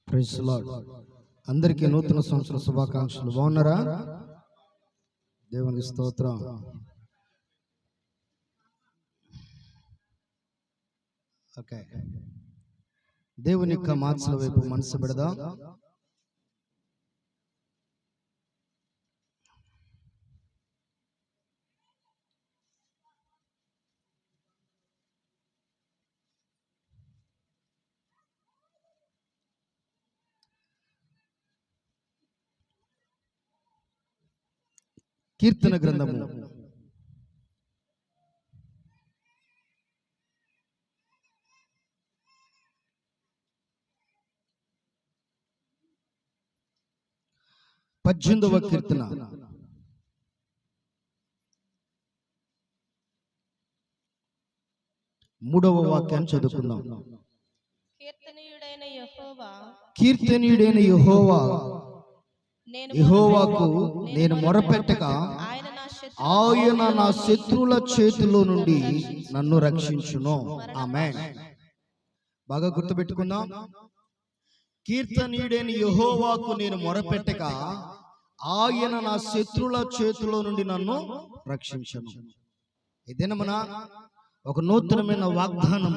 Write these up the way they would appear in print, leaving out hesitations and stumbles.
Praise the lord. అందరికీ నూతన సంవత్సర శుభాకాంక్షలు. బాగున్నారా? దేవునికి స్తోత్రం. ఓకే, దేవుని యొక్క మాటల వైపు మనసు పెడదాం. కీర్తన గ్రంథము 18వ కీర్తన 3వ వాక్యాన్ని చదువుకుందాం. కీర్తనీయుడైన యెహోవా యెహోవాకు నేను మొరపెట్టగా ఆయన నా శత్రువుల చేతిలో నుండి నన్ను రక్షించును. ఆమేన్. బాగా గుర్తుపెట్టుకుందాం. కీర్తనీయుడైన యెహోవాకు నేను మొరపెట్టగా ఆయన నా శత్రువుల చేతిలో నుండి నన్ను రక్షించును. ఇదేనా మన ఒక నూతనమైన వాగ్దానం.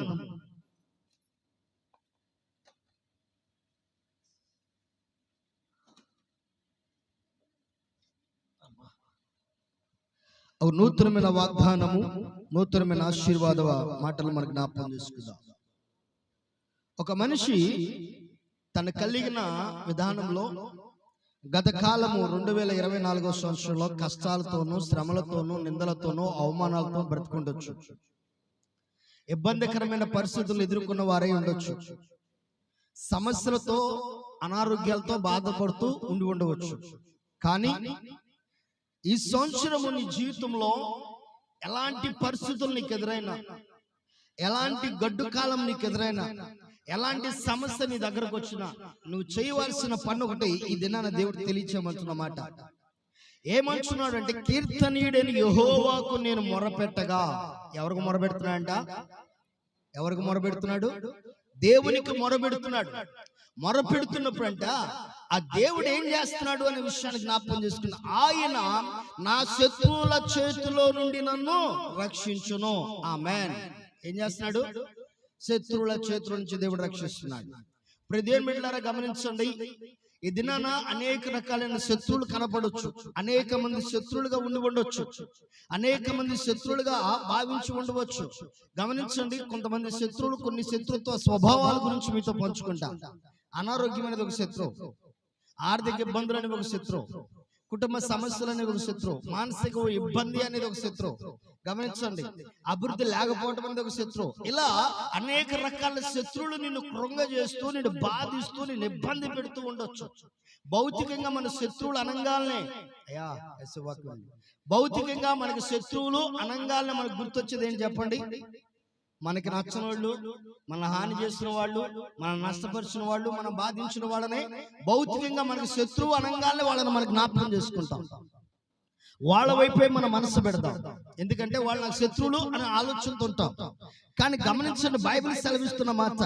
ఒక నూతనమైన వాగ్దానము, నూతనమైన ఆశీర్వాద మాటలు మనకు జ్ఞాపకం చేసుకుందాం. ఒక మనిషి తన కలిగిన విధానంలో గత కాలము 2024 సంవత్సరంలో కష్టాలతోనూ, శ్రమలతోనూ, నిందలతోనూ, అవమానాలతో బ్రతుకుండొచ్చు. ఇబ్బందికరమైన పరిస్థితులు ఎదుర్కొన్న వారై ఉండొచ్చు. సమస్యలతో, అనారోగ్యాలతో బాధపడుతూ ఉండి ఉండవచ్చు. కానీ ఈ సంవత్సరము నీ జీవితంలో ఎలాంటి పరిస్థితులు నీకు ఎదురైనా, ఎలాంటి గడ్డు కాలం నీకు ఎదురైనా, ఎలాంటి సమస్య నీ దగ్గరకు వచ్చినా నువ్వు చేయవలసిన పని ఒకటి ఈ దినాన దేవుడు తెలియచేయమంటున్నమాట. ఏమంటున్నాడు అంటే, కీర్తనీయుడైన యెహోవాకు నేను మొరపెట్టగా. ఎవరికి మొరపెడుతున్నాడంట? ఎవరికి మొరపెడుతున్నాడు? దేవునికి మొరపెడుతున్నాడు. మొరపెడుతున్నప్పుడు అంట ఆ దేవుడు ఏం చేస్తున్నాడు అనే విషయాన్ని జ్ఞాపకం చేసుకున్నా. ఆయన నా శత్రువుల చేతిలో నుండి నన్ను రక్షించును. ఆమేన్. ఏం చేస్తున్నాడు? శత్రువుల చేతుల నుంచి దేవుడు రక్షిస్తున్నాడు. ప్రదేశం బిడ్డలారా గమనించండి. ఈ దినాన అనేక రకాలైన శత్రువులు కనపడొచ్చు. అనేక మంది శత్రువులుగా ఉండి ఉండొచ్చు. అనేక మంది శత్రువులుగా భావించి ఉండవచ్చు. గమనించండి, కొంతమంది శత్రువులు కొన్ని శత్రుత్వ స్వభావాల గురించి మీతో పంచుకుంటా. అనారోగ్యం అనేది ఒక శత్రువు, ఆర్థిక ఇబ్బందులు అనేది ఒక శత్రువు, కుటుంబ సమస్యలు అనేది ఒక శత్రువు, మానసిక ఇబ్బంది అనేది ఒక శత్రువు. గమనించండి, అభివృద్ధి లేకపోవడం అనేది ఒక శత్రువు. ఇలా అనేక రకాల శత్రువులు నిన్ను కృంగజేస్తూ, నిన్ను బాధిస్తూ, నిన్ను ఇబ్బంది పెడుతూ ఉండొచ్చు. భౌతికంగా మన శత్రువులు అనంగాల్నే భౌతికంగా మనకి శత్రువులు అనంగాల్నే మనకు గుర్తొచ్చేది ఏం చెప్పండి? మనకి నచ్చని వాళ్ళు, మన హాని చేసిన వాళ్ళు, మన నష్టపరిచిన వాళ్ళు, మనం బాధించిన వాళ్ళనే భౌతికంగా మనకి శత్రువు అనంగానే వాళ్ళని మనకు జ్ఞాపకం చేసుకుంటాం. వాళ్ళ వైపే మన మనసు పెడతాం. ఎందుకంటే వాళ్ళు నాకు శత్రువులు అనే ఆలోచనతో ఉంటాం. కానీ గమనించండి, బైబిల్ సెలవిస్తున్న మాట,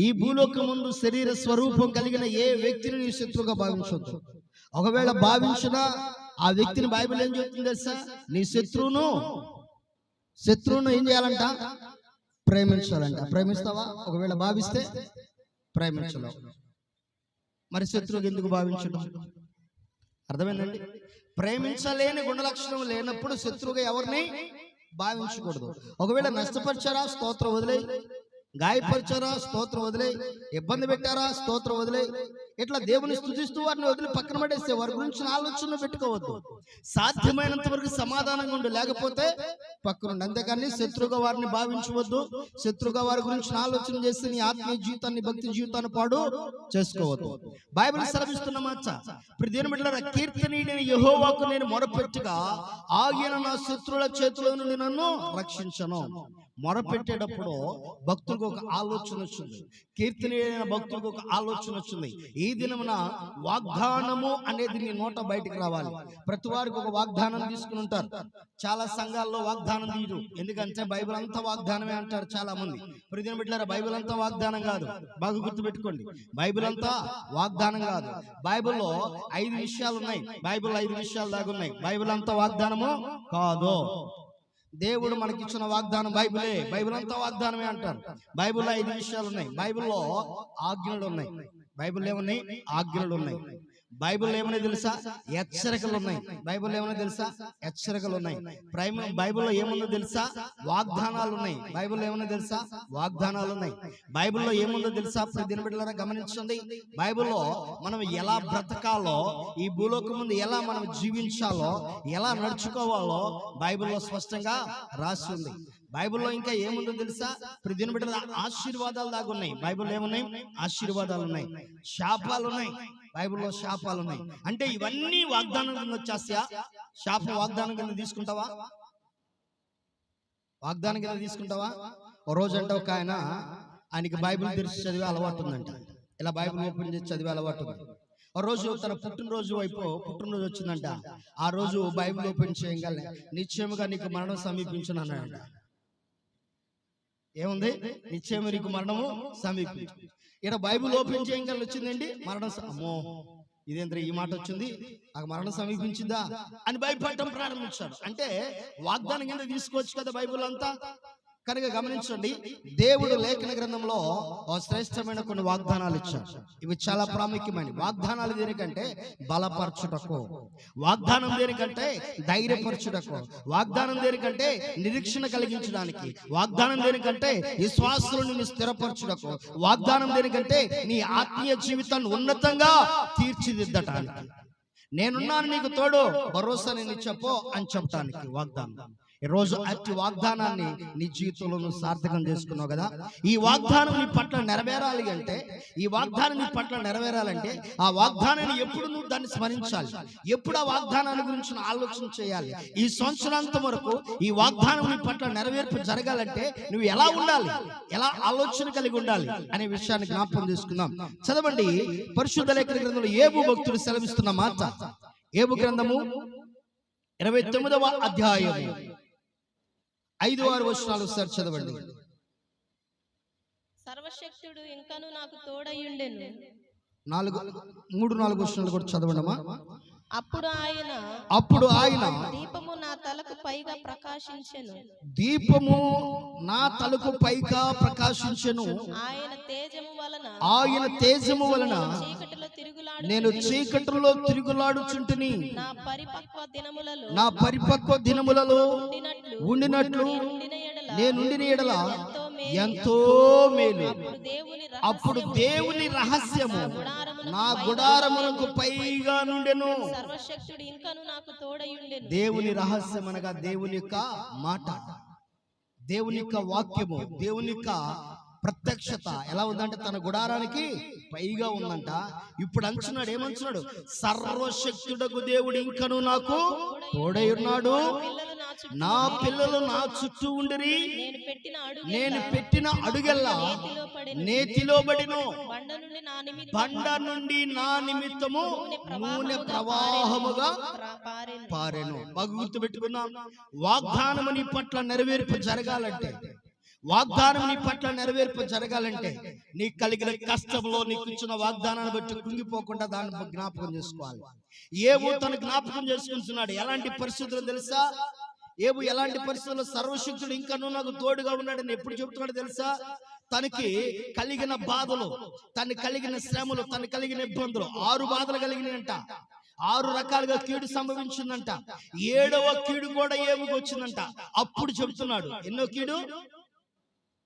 ఈ భూలోకం ముందు శరీర స్వరూపం కలిగిన ఏ వ్యక్తిని నీ శత్రువుగా భావించొద్దు. ఒకవేళ భావించినా ఆ వ్యక్తిని బైబిల్ ఏం చెప్తుంది తెలుసా? నీ శత్రువును ఏం చేయాలంట? ప్రేమించాలంట. ప్రేమిస్తావా? ఒకవేళ భావిస్తే ప్రేమించలేవు. మరి శత్రువుకి ఎందుకు భావించడం? అర్థమైందండి? ప్రేమించలేని గుణ లక్షణం లేనప్పుడు శత్రువుగా ఎవరిని భావించకూడదు. ఒకవేళ నష్టపరిచారా, స్తోత్రం వదిలే. గాయపరిచారా, స్తోత్రం వదిలే. ఇబ్బంది పెట్టారా, స్తోత్రం వదిలే. ఇట్లా దేవుని స్తుతిస్తూ వారిని వదిలి పక్కన పడేస్తే వారి గురించి ఆలోచనలు పెట్టుకోవద్దు. సాధ్యమైనంత వరకు సమాధానంగా ఉండు, లేకపోతే పక్కనుండి. అంతేకాని శత్రువుగా వారిని భావించవద్దు. శత్రువుగా వారి గురించి ఆలోచన చేసి నీ ఆత్మీయ జీవితాన్ని, భక్తి జీవితాన్ని పాడు చేసుకోవద్దు. బైబిల్ సెలవిస్తున్న మాట, ప్రతిదిన బిడ్డలారా, కీర్తనీయుడైన యెహోవాకు నేను మొరపెట్టగా ఆయన నా శత్రువుల చేతిలో నుండి నన్ను రక్షించను. మొరపెట్టేటప్పుడు భక్తులకు ఒక ఆలోచన వచ్చింది. కీర్తనీయులైన భక్తులకు ఒక ఆలోచన వచ్చింది. ఈ దినమున వాగ్దానము అనేది నీ నోట బయటికి రావాలి. ప్రతి వారికి ఒక వాగ్దానం తీసుకుని ఉంటారు. చాలా సంఘాల్లో వాగ్దానం తీయరు. ఎందుకంటే బైబిల్ అంతా వాగ్దానమే అంటారు చాలా మంది. ప్రతిదిన బిడ్డలారా, బైబిల్ అంతా వాగ్దానం కాదు. బాగా గుర్తుపెట్టుకోండి, బైబిల్ అంతా వాగ్దానం కాదు. బైబిల్లో 5 విషయాలు ఉన్నాయి. బైబిల్ 5 విషయాలు దాకా ఉన్నాయి. బైబిల్ అంతా వాగ్దానము కాదు. దేవుడు మనకిచ్చిన వాగ్దానం బైబిలే. బైబిల్ అంతా వాగ్దానమే అంటారు. బైబిల్లో 5 విషయాలు ఉన్నాయి. బైబిల్లో ఆజ్ఞలు ఉన్నాయి. బైబిల్ ఏమున్నాయి? ఆజ్ఞలు ఉన్నాయి. బైబిల్ ఏమన్నా తెలుసా? హెచ్చరికలు ఉన్నాయి. బైబిల్ ఏమన్నా తెలుసా? హెచ్చరికలు ఉన్నాయి. బైబిల్లో ఏముందో తెలుసా? వాగ్దానాలు ఉన్నాయి. బైబిల్ ఏమన్నా తెలుసా? వాగ్దానాలు ఉన్నాయి. బైబిల్లో ఏముందో తెలుసా? ప్రతి బిడ్డలారా గమనించండి. బైబిల్లో మనం ఎలా బ్రతకాలో, ఈ భూలోకం ముందు ఎలా మనం జీవించాలో, ఎలా నడుచుకోవాలో బైబిల్లో స్పష్టంగా రాసి ఉంది. బైబిల్లో ఇంకా ఏముందో తెలుసా? ప్రతి బిడ్డల ఆశీర్వాదాలు దాకా ఉన్నాయి. బైబిల్ ఏమున్నాయి? ఆశీర్వాదాలు ఉన్నాయి. శాపాలు ఉన్నాయి. బైబిల్లో శాపాలు ఉన్నాయి. అంటే ఇవన్నీ వాగ్దానం కింద వచ్చేస్తాయా? శాపం వాగ్దానం కింద తీసుకుంటావా? వాగ్దానం కింద తీసుకుంటావా? ఓ రోజు అంటే ఒక ఆయనకి బైబిల్ తెరిచి చదివే అలవాటు ఉందంట. ఇలా బైబిల్ ఓపెన్ చేసి చదివే అలవాటు ఉంది. ఒక రోజు తన పుట్టినరోజు వచ్చిందంట. ఆ రోజు బైబిల్ ఓపెన్ చేయగల నిశ్చయముగా నీకు మరణం సమీపించును అన్నాడంట. ఏముంది? నిశ్చయము నీకు మరణము సమీపించు. ఇక్కడ బైబిల్ ఓపెన్ చేయగల వచ్చిందండి మరణం. అమ్మో, ఇదేంద్ర ఈ మాట వచ్చింది, నాకు మరణం సమీపించిందా అని భయపడటం ప్రారంభించాడు. అంటే వాగ్దానం కింద తీసుకోవచ్చు కదా బైబిల్ అంతా. కనుక గమనించండి, దేవుడు లేఖన గ్రంథంలో శ్రేష్టమైన కొన్ని వాగ్దానాలు ఇచ్చాడు. ఇవి చాలా ప్రాముఖ్యమైన వాగ్దానాలు. దేనికంటే బలపరచుటకు, వాగ్దానం దేనికంటే ధైర్యపరచుటకు, వాగ్దానం దేనికంటే నిరీక్షణ కలిగించడానికి, వాగ్దానం దేనికంటే విశ్వాసులను స్థిరపరచుటకు, వాగ్దానం దేనికంటే నీ ఆత్మీయ జీవితాన్ని ఉన్నతంగా తీర్చిదిద్దటానికి. నేనున్నాను నీకు తోడు, భరోసా నేను చెప్పు అని చెప్పడానికి వాగ్దానం. ఈ రోజు అట్టి వాగ్దానాన్ని నీ జీవితంలో నువ్వు సార్థకం చేసుకున్నావు కదా. ఈ వాగ్దానం నీ పట్ల నెరవేరాలి అంటే, ఈ వాగ్దానం నీ పట్ల నెరవేరాలంటే ఆ వాగ్దానాన్ని ఎప్పుడు నువ్వు దాన్ని స్మరించాలి, ఎప్పుడు ఆ వాగ్దానాన్ని గురించి ఆలోచన చేయాలి. ఈ సంవత్సరాంతం వరకు ఈ వాగ్దానం నీ పట్ల నెరవేర్పు జరగాలంటే నువ్వు ఎలా ఉండాలి, ఎలా ఆలోచన కలిగి ఉండాలి అనే విషయాన్ని జ్ఞాపకం చేసుకుందాం. చదవండి పరిశుద్ధ లేఖన గ్రంథంలో యోబు భక్తుడు సెలవిస్తున్న మాట. యోబు గ్రంథము 29వ అధ్యాయము 5-6 వచనాలు ఒకసారి చదవండి. సర్వశక్తుడు ఇంకను నాకు తోడయుండెను. 3-4 వచనాలు కూడా చదవండమ్మా. అప్పుడు ఆయన దీపము నా తలకు పైగా ప్రకాశించెను. దీపము నా తలకు పైగా ప్రకాశించెను. ఆయన తేజము వలన నేను చీకటిలో తిరుగులాడుచుంటిని. నా పరిపక్వ దినములలో ఉండినట్లు నేనుండిన ఎడల ఎంతో మేలు. అప్పుడు దేవుని రహస్యము నా గుడారమునకు పైగా నుండెను. సర్వశక్తుడు ఇంకను నాకు తోడయుండెను. దేవుని రహస్యం అనగా దేవుని యొక్క మాట, దేవుని యొక్క వాక్యము, దేవుని యొక్క ప్రత్యక్షత ఎలా ఉందంటే తన గుడారానికి పైగా ఉందంట. ఇప్పుడు అంటున్నాడు, ఏమంటున్నాడు? సర్వశక్తుడకు దేవుడు ఇంకను నాకు తోడై ఉన్నాడు. నా పిల్లలు నా చుట్టూ ఉండిరి. నేను పెట్టిన అడుగెల్లా నేతిలో పడిను. బండ నుండి నా నిమిత్తము నూనె ప్రవాహముగా పారెను. బాగా గుర్తు పెట్టుకున్నాం. వాగ్దానము నీ పట్ల నెరవేర్పు జరగాలంటే, వాగ్దానం నీ పట్ల నెరవేర్పు జరగాలంటే నీకు కలిగిన కష్టంలో నీకు ఇచ్చిన వాగ్దానాన్ని బట్టి కుంగిపోకుండా దాన్ని జ్ఞాపకం చేసుకోవాలి. ఏవో తను జ్ఞాపకం చేసుకుంటున్నాడు. ఎలాంటి పరిస్థితులు తెలుసా? ఏవో ఎలాంటి పరిస్థితుల్లో సర్వశక్తుడు ఇంకా నాకు తోడుగా ఉన్నాడని ఎప్పుడు చెబుతున్నాడు తెలుసా? తనకి కలిగిన బాధలు, తనకి కలిగిన శ్రమలు, తనకి కలిగిన ఇబ్బందులు 6 బాధలు కలిగినాయంట. 6 రకాలుగా కీడు సంభవించిందంట. 7వ కీడు కూడా ఏమికి వచ్చిందంట. అప్పుడు చెబుతున్నాడు ఎన్నో కీడు,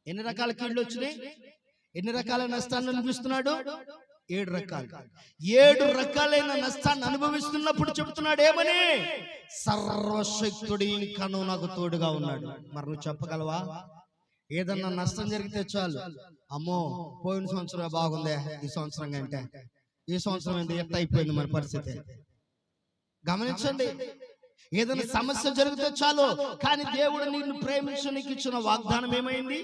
ఎన్ని రకాల కీడులు వచ్చినాయి, ఎన్ని రకాల నష్టాన్ని అనిపిస్తున్నాడు? 7 రకాలు. 7 రకాలైన నష్టాన్ని అనుభవిస్తున్నప్పుడు చెబుతున్నాడు ఏమని? సర్వశక్తుడు ఇంకను నాకు తోడుగా ఉన్నాడు. మరి నువ్వు చెప్పగలవా? ఏదన్నా నష్టం జరిగితే చాలు, అమ్మో పోయిన సంవత్సరం బాగుందే, ఈ సంవత్సరం కంటే ఈ సంవత్సరం ఎంత అయిపోయింది మన పరిస్థితి. గమనించండి, ఏదైనా సమస్య జరిగితే చాలు, కానీ దేవుడు నిన్ను ప్రేమించడానికి ఇచ్చిన వాగ్దానం ఏమైంది?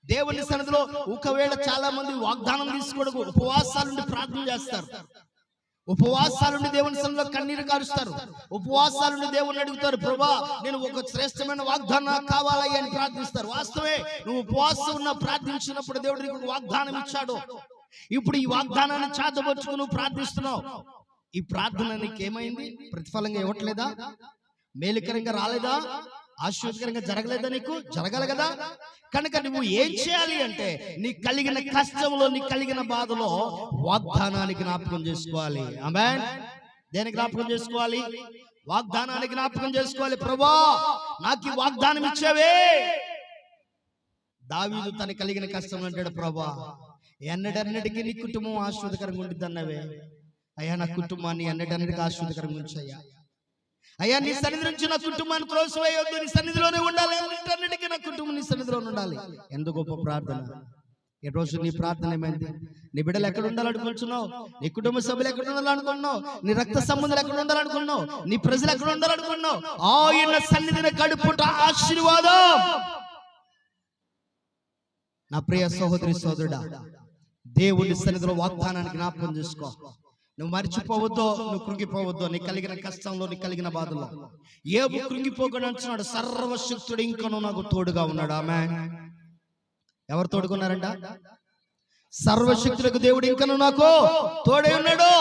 దేవుని సన్నిధిలో ఒకవేళ చాలా మంది వాగ్దానం తీసుకోవడం ఉపవాసాలుండి ప్రార్థన చేస్తారు, ఉపవాసాలుండి దేవుని సన్నిధిలో కన్నీరు కారుస్తారు, ఉపవాసాలుండి దేవుని అడుగుతారు, ప్రభా నేను ఒక శ్రేష్టమైన వాగ్దానం కావాలయ్యా అని ప్రార్థిస్తారు. వాస్తవే, నువ్వు ఉపవాసం ఉన్న ప్రార్థించినప్పుడు దేవుడు నీకు వాగ్దానం ఇచ్చాడు. ఇప్పుడు ఈ వాగ్దానాన్ని చాతబరుచుకుని నువ్వు ప్రార్థిస్తున్నావు. ఈ ప్రార్థన నీకు ఏమైంది? ప్రతిఫలంగా ఇవ్వట్లేదా? మేలుకరంగా రాలేదా? ఆశీర్వాదకరంగా జరగలేదా? నీకు జరగాలి కదా. కనుక నువ్వు ఏం చేయాలి అంటే, నీ కలిగిన కష్టంలో, నీ కలిగిన బాధలో వాగ్దానానికి జ్ఞాపకం చేసుకోవాలి. ఆమేన్. దేనికి జ్ఞాపకం చేసుకోవాలి? వాగ్దానానికి జ్ఞాపకం చేసుకోవాలి. ప్రభువా నాకు ఈ వాగ్దానం ఇచ్చావే. దావీదు తన కలిగిన కష్టం అంటాడు, ప్రభువా ఎన్నడన్నిటికీ నీ కుటుంబం ఆశీర్వాదకరంగా ఉండిద్ది అన్నవే. అయ్యా నా కుటుంబాన్ని ఎన్నడన్నిటికీ ఆశీర్వాదకరంగా ఉంచయ్యా. అయ్యా నీ సన్నిధి నుంచి నా కుటుంబాన్ని త్రోసివేయొద్దు, నీ సన్నిధిలోనే ఉండాలి, అన్నిటికీ నా కుటుంబం నీ సన్నిధిలోనే ఉండాలి. ఎంత గొప్ప ప్రార్థన! ఈ రోజు నీ ప్రార్థన ఏమైంది? నీ బిడ్డలు ఎక్కడ ఉండాలనుకుంటున్నావు? నీ కుటుంబ సభ్యులు ఎక్కడ ఉండాలనుకున్నావు? నీ రక్త సంబంధాలు ఎక్కడ ఉండాలనుకున్నావు? నీ ప్రజలు ఎక్కడ ఉండాలనుకున్నావు? ఆయన సన్నిధిని గడుపుట ఆశీర్వాదం. నా ప్రియ సహోదరి సోదరుడా, దేవుని సన్నిధిలో వాగ్దానానికి జ్ఞాపకం చేసుకో. నువ్వు మర్చిపోవద్దు, నువ్వు కృంగిపోవద్దు. నీ కలిగిన కష్టంలో, నీ కలిగిన బాధలో యోబు కృంగిపోకుండా అంటున్నాడు, సర్వశక్తుడు ఇంకను నాకు తోడుగా ఉన్నాడు. ఆమేన్. ఎవరు తోడుకున్నారంట? సర్వశక్తులకు దేవుడు ఇంకను నాకు తోడే ఉన్నాడు.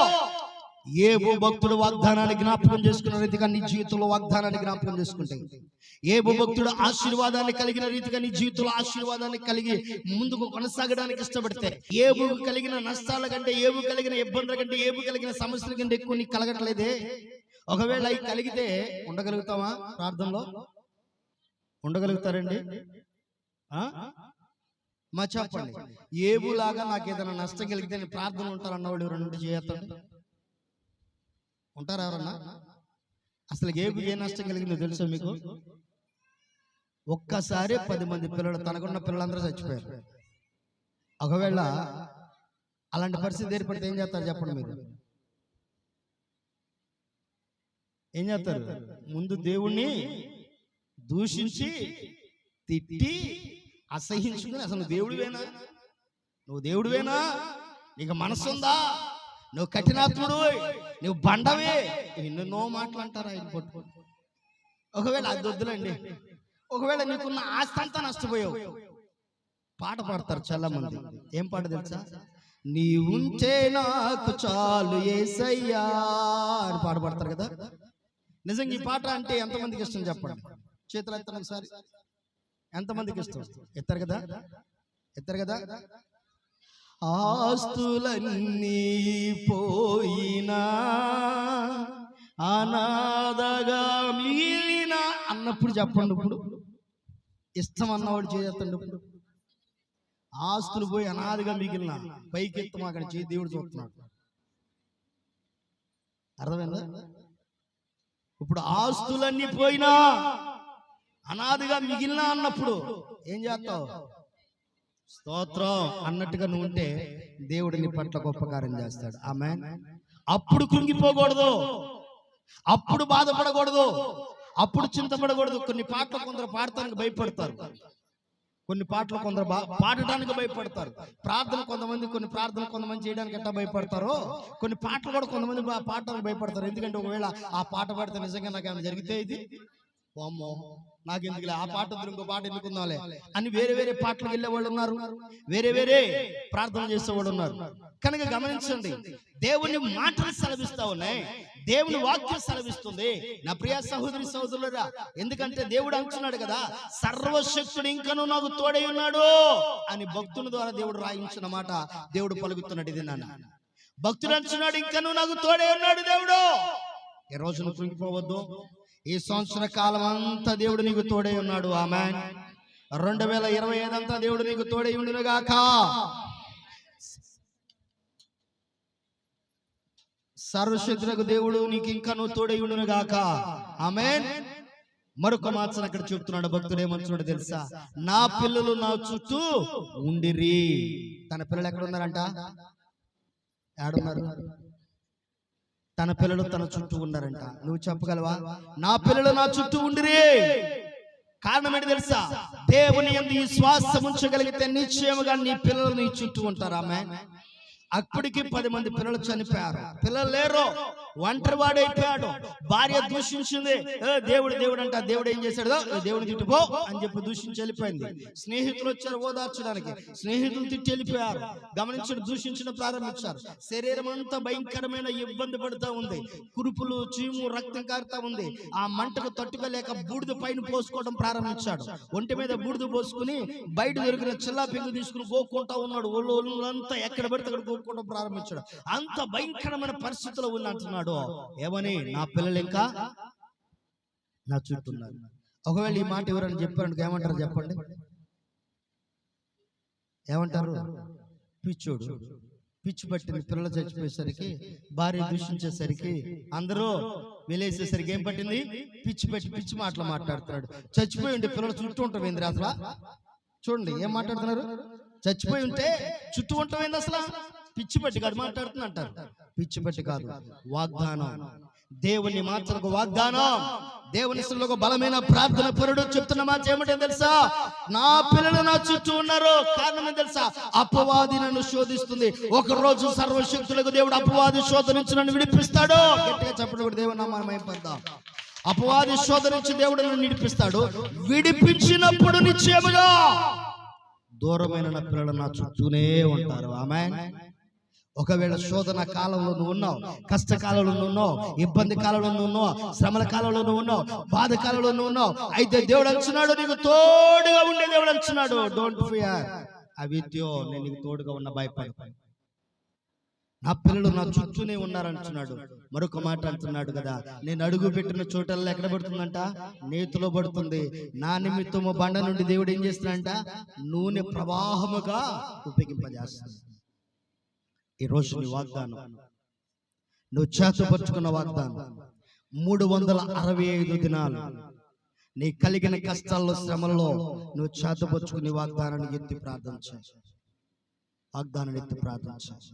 యోబు భక్తుడు వాగ్దానాన్ని జ్ఞాపకం చేసుకున్న రీతిగా నీ జీవితంలో వాగ్దానాన్ని జ్ఞాపకం చేసుకుంటే, యోబు భక్తుడు ఆశీర్వాదాన్ని కలిగిన రీతిగా నీ జీవితంలో ఆశీర్వాదాన్ని కలిగి ముందుకు కొనసాగడానికి ఇష్టపడితే, యోబు కలిగిన నష్టాల కంటే, యోబు కలిగిన ఇబ్బందుల కంటే, యోబు కలిగిన సమస్యల కంటే ఎక్కువ నీకు కలగట్లేదే. ఒకవేళ అవి కలిగితే ఉండగలుగుతావా? ప్రార్థనలో ఉండగలుగుతారండి? మా చెప్పండి, యోబులాగా నాకు ఏదైనా నష్టం కలిగితే నేను ప్రార్థన ఉంటారన్నవాడు ఎవరన్నా చేయొద్దండి? ఉంటారా ఎవరన్నా? అసలు యోబు ఏ నష్టం కలిగిందో తెలుసా మీకు? ఒక్కసారి 10 మంది పిల్లలు, తనకున్న పిల్లలందరూ చచ్చిపోయారు. ఒకవేళ అలాంటి పరిస్థితి ఏర్పడితే ఏం చేస్తారు చెప్పండి? మీరు ఏం చేస్తారు? ముందు దేవుణ్ణి దూషించి, తిట్టి, అసహించుకుని, అసలు దేవుడివేనా, నువ్వు దేవుడివేనా, నీకు మనసు ఉందా, నువ్వు కఠినాత్ముడు, నువ్వు బండవే, ఎన్నెన్నో మాటలు అంటారు ఆయన పట్టు. ఒకవేళ అది వద్దులండి, ఒకవేళ నీకున్న ఆస్తి అంతా నష్టపోయావు, పాట పాడతారు చాలా మంది. ఏం పాట తెలుసా? నీ ఉంటే నాకు చాలు యేసయ్యా అని పాట పాడతారు కదా. నిజంగా ఈ పాట అంటే ఎంతమందికి ఇష్టం చెప్పండి? చేతులు ఎత్తండి ఒకసారి. ఎంతమందికి ఇష్టం? ఎత్తారు కదా, ఎత్తారు కదా. ఆస్తులన్నీ పోయినా అనాథగా మిగిలిన అన్నప్పుడు చెప్పండి. ఇప్పుడు ఇష్టం అన్నవాడు చేస్తాడు. ఇప్పుడు ఆస్తులు పోయి అనాథగా మిగిలిన పైకెత్తు అక్కడ చేయి, దేవుడు చూస్తున్నాడు. అర్థమైందా? ఇప్పుడు ఆస్తులన్నీ పోయినా అనాథగా మిగిలిన అన్నప్పుడు ఏం చేస్తావు? స్తోత్రం అన్నట్టుగా నువ్వు ఉంటే దేవుడు నీ పట్ల గొప్ప కార్యం చేస్తాడు. ఆమేన్. అప్పుడు కృంగిపోకూడదు, అప్పుడు బాధపడకూడదు, అప్పుడు చింతపడకూడదు. కొన్ని పాటలు కొందరు పాడటానికి భయపడతారు, కొన్ని పాటలు కొందరు పాడటానికి భయపడతారు. ప్రార్థన కొన్ని ప్రార్థనలు కొంతమంది చేయడానికి ఎట్లా భయపడతారో, కొన్ని పాటలు కూడా కొంతమంది పాడటానికి భయపడతారు. ఎందుకంటే ఒకవేళ ఆ పాట పాడితే నిజంగా నాకు ఏమైనా జరిగితే ఇది అమ్మో నాకు ఎందుకులే, ఆ పాట ఇంకో పాట ఎందుకుందాలే అని వేరే వేరే పాటలకు వెళ్ళే వాళ్ళు ఉన్నారు, వేరే వేరే ప్రార్థన చేసేవాళ్ళు ఉన్నారు. కనుక గమనించండి, దేవుని మాటలు సెలవిస్తా ఉన్నాయి, దేవుని వాక్యం సెలవిస్తుంది. నా ప్రియ సహోదరి సహోదరులారా, ఎందుకంటే దేవుడు అంటున్నాడు కదా, సర్వశక్తుడు ఇంకను నాకు తోడై ఉన్నాడు అని భక్తుని ద్వారా దేవుడు రాయించిన మాట దేవుడు పలుకుతున్నాడు. ఇది నాన్న భక్తుడు అంటున్నాడు, ఇంకను నాకు తోడై ఉన్నాడు దేవుడు. ఈ రోజు నువ్వు కృంగిపోవద్దు. ఈ సంవత్సర కాలం అంతా దేవుడు నీకు తోడై ఉన్నాడు. ఆమేన్. 2025 అంతా దేవుడు నీకు తోడై ఉండును గాక. సర్వశక్తులకు దేవుడు నీకు ఇంకా నువ్వు తోడై ఉండును గాక. ఆమేన్. మరొక మాత్రం అక్కడ చెప్తున్నాడు భక్తుడు. ఏమంటున్నాడు తెలుసా? నా పిల్లలు నా చుట్టూ ఉండిరి. తన పిల్లలు ఎక్కడ ఉన్నారంట? ఏడున్నారు? తన పిల్లలు తన చుట్టూ ఉన్నారంట. నువ్వు చెప్పగలవా? నా పిల్లలు నా చుట్టూ ఉండిరే. కారణం ఏంటి తెలుసా? దేవుని యందు ఈ శ్వాస ఉంచగలిగితే నిశ్చయముగా నీ పిల్లలు నీ చుట్టూ ఉంటారు. ఆమేన్. అప్పటికి 10 మంది పిల్లలు చనిపోయారు. పిల్లలు లేరు, ఒంటరి వాడైపోయాడు. భార్య దూషించింది. దేవుడు దేవుడు అంట. దేవుడు ఏం చేశాడు? దేవుడు తిట్టుపో అని చెప్పి దూషించి వెళ్ళిపోయింది. స్నేహితులు వచ్చారు ఓదార్చడానికి, స్నేహితులు తిట్టి వెళ్ళిపోయారు. గమనించడం, దూషించడం ప్రారంభించారు. శరీరం అంతా భయంకరమైన ఇబ్బంది పడుతూ ఉంది. కురుపులు, చీము, రక్తం కారుతా ఉంది. ఆ మంటకు తట్టుకోలేక బూడిద పైన పోసుకోవడం ప్రారంభించాడు. ఒంటి మీద బూడిద పోసుకుని బయట దొరికిన చిల్లా పింగు తీసుకుని గోక్కుంటా ఉన్నాడు. ఒళ్ళంతా ఎక్కడ పడితే అక్కడ గోక్కుంటూ ప్రారంభించాడు. అంత భయంకరమైన పరిస్థితిలో ఉన్న అంటున్నాడు. ఏమని? నా పిల్లలు ఇంకా నా చుట్టూ ఉన్నారు. ఒకవేళ ఈ మాట ఎవరైనా చెప్పారంటే ఏమంటారు చెప్పండి? ఏమంటారు? పిచ్చోడు, పిచ్చి పట్టింది. పిల్లలు చచ్చిపోయేసరికి, భార్య దూషించేసరికి, అందరూ వెళ్ళేసేసరికి ఏం పట్టింది? పిచ్చి పట్టి పిచ్చి మాటలు మాట్లాడుతున్నాడు. చచ్చిపోయి ఉంటే పిల్లలు చుట్టూ ఉంటాం ఏంది అసలు? చూడండి ఏం మాట్లాడుతున్నారు. చచ్చిపోయి ఉంటే చుట్టూ ఉంటాం ఏంది అసలు? పిచ్చి పట్టి కాదు మాట్లాడుతున్నా అంటారు. పిచ్చి పట్టి కాదు, వాగ్దానం. దేవుని మాటలకు వాగ్దానం. దేవుని సన్నిధిలో బలమైన ప్రార్థన పరుడు చెప్తున్న మాట ఏమిటో తెలుసా? నా పిల్లలు నా చుట్టూ ఉన్నారు. కారణం ఏం తెలుసా? అపవాది నన్ను శోధిస్తుంది. ఒక రోజు సర్వశక్తులకు దేవుడు అపవాది శోధన నుంచి నన్ను విడిపిస్తాడు. గట్టిగా చెప్పడం కూడా దేవుని నామమున మహిమపడదాం. అపవాది శోధన నుంచి దేవుడు నన్ను విడిపిస్తాడు. విడిపించినప్పుడు నిశ్చయముగా దూరమైన నా పిల్లలు నా చుట్టూనే ఉంటారు. ఆమేన్. ఒకవేళ శోధన కాలంలో నువ్వు ఉన్నావు, కష్టకాలంలో నువ్వు ఉన్నావు, ఇబ్బంది కాలంలో నువ్వు ఉన్నావు, శ్రమల కాలంలో నువ్వు ఉన్నావు, బాధ కాలంలో నువ్వు ఉన్నావు, అయితే దేవుడు అంటున్నాడు నీకు తోడుగా ఉండే దేవుడు అంటున్నాడు. డోంట్ ఫియర్, అవిద్యో, నేను నీకు తోడుగా ఉన్న, భయపడు. నా పిల్లలు నా చుట్టూనే ఉన్నారంటున్నాడు. మరొక మాట అంటున్నాడు కదా, నేను అడుగు పెట్టిన చోటల్లో ఎక్కడ పడుతుందంట? నేతిలో పడుతుంది. నా నిమిత్తము బండ నుండి దేవుడు ఏం చేస్తున్నాడంట? నూనె ప్రవాహముగా ఉపయోగింపజేస్తాడు. ఈ రోజు నీ వాగ్దానం, నువ్వు చేతపరుచుకున్న వాగ్దానం, 365 దినాలు నీ కలిగిన కష్టాల్లో, శ్రమల్లో నువ్వు చేతపరుచుకునే వాగ్దానాన్ని ఎత్తి ప్రార్థించాలి. వాగ్దానాన్ని ఎత్తి ప్రార్థించాలి.